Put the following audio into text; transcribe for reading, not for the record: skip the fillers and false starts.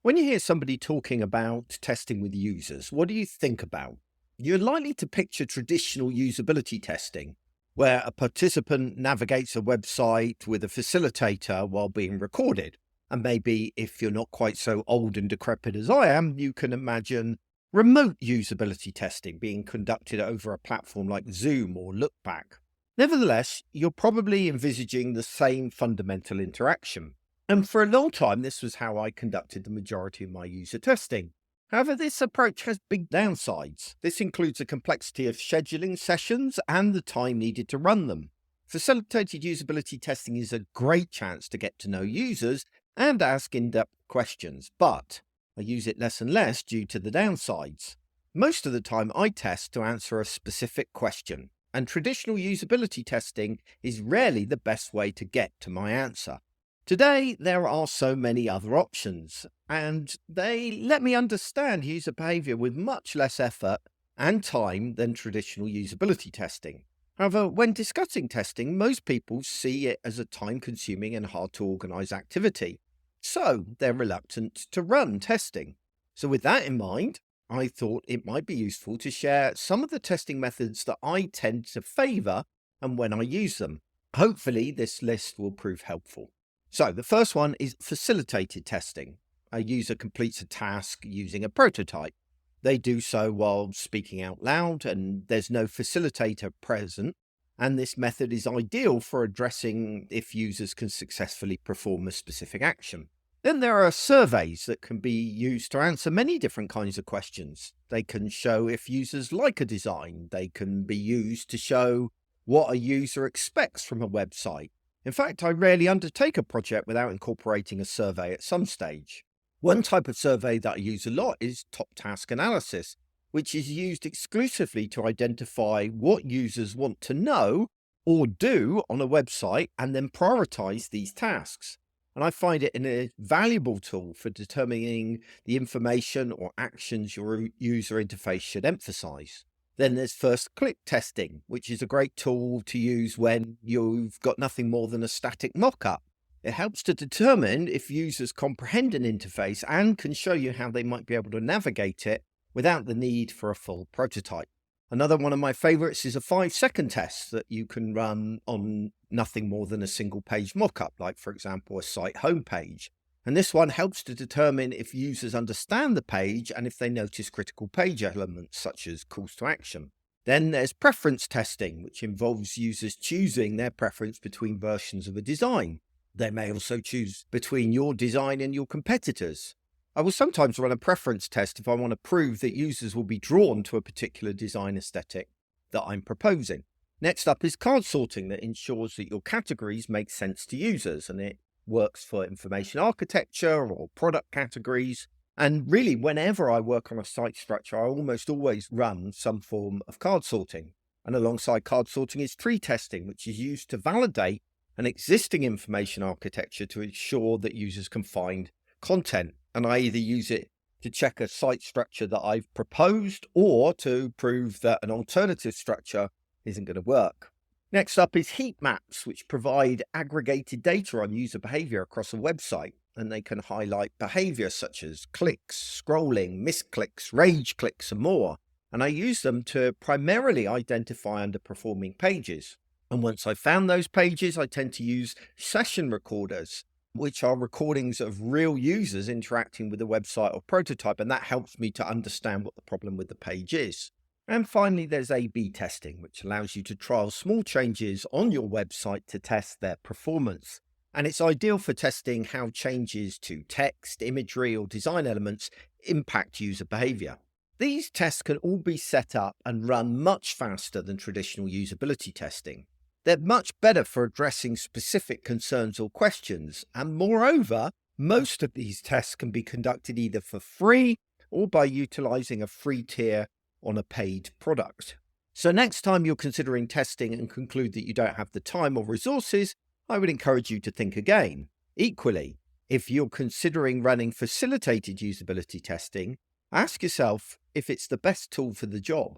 When you hear somebody talking about testing with users, what do you think about? You're likely to picture traditional usability testing, where a participant navigates a website with a facilitator while being recorded. And maybe if you're not quite so old and decrepit as I am, you can imagine remote usability testing being conducted over a platform like Zoom or Lookback. Nevertheless, you're probably envisaging the same fundamental interaction. And for a long time, this was how I conducted the majority of my user testing. However, this approach has big downsides. This includes the complexity of scheduling sessions and the time needed to run them. Facilitated usability testing is a great chance to get to know users and ask in-depth questions, but I use it less and less due to the downsides. Most of the time, I test to answer a specific question, and traditional usability testing is rarely the best way to get to my answer. Today, there are so many other options, and they let me understand user behavior with much less effort and time than traditional usability testing. However, when discussing testing, most people see it as a time-consuming and hard to organize activity, so they're reluctant to run testing. So with that in mind, I thought it might be useful to share some of the testing methods that I tend to favor and when I use them. Hopefully, this list will prove helpful. So the first one is facilitated testing. A user completes a task using a prototype. They do so while speaking out loud and there's no facilitator present. And this method is ideal for addressing if users can successfully perform a specific action. Then there are surveys that can be used to answer many different kinds of questions. They can show if users like a design. They can be used to show what a user expects from a website. In fact, I rarely undertake a project without incorporating a survey at some stage. One type of survey that I use a lot is top task analysis, which is used exclusively to identify what users want to know or do on a website and then prioritize these tasks. And I find it an invaluable tool for determining the information or actions your user interface should emphasize. Then there's first click testing, which is a great tool to use when you've got nothing more than a static mock-up. It helps to determine if users comprehend an interface and can show you how they might be able to navigate it without the need for a full prototype. Another one of my favorites is a 5-second test that you can run on nothing more than a single page mockup, like for example, a site homepage. And this one helps to determine if users understand the page and if they notice critical page elements such as calls to action. Then there's preference testing, which involves users choosing their preference between versions of a design. They may also choose between your design and your competitors. I will sometimes run a preference test if I want to prove that users will be drawn to a particular design aesthetic that I'm proposing. Next up is card sorting that ensures that your categories make sense to users, and it works for information architecture or product categories. And really, whenever I work on a site structure, I almost always run some form of card sorting. And alongside card sorting is tree testing, which is used to validate an existing information architecture to ensure that users can find content. And I either use it to check a site structure that I've proposed or to prove that an alternative structure isn't going to work. Next up is heat maps, which provide aggregated data on user behavior across a website, and they can highlight behavior such as clicks, scrolling, misclicks, rage clicks, and more. And I use them to primarily identify underperforming pages. And once I've found those pages, I tend to use session recorders, which are recordings of real users interacting with the website or prototype, and that helps me to understand what the problem with the page is. And finally, there's A/B testing, which allows you to trial small changes on your website to test their performance. And it's ideal for testing how changes to text, imagery, or design elements impact user behavior. These tests can all be set up and run much faster than traditional usability testing. They're much better for addressing specific concerns or questions. And moreover, most of these tests can be conducted either for free or by utilizing a free tier on a paid product. So next time you're considering testing and conclude that you don't have the time or resources, I would encourage you to think again. Equally, if you're considering running facilitated usability testing, ask yourself if it's the best tool for the job.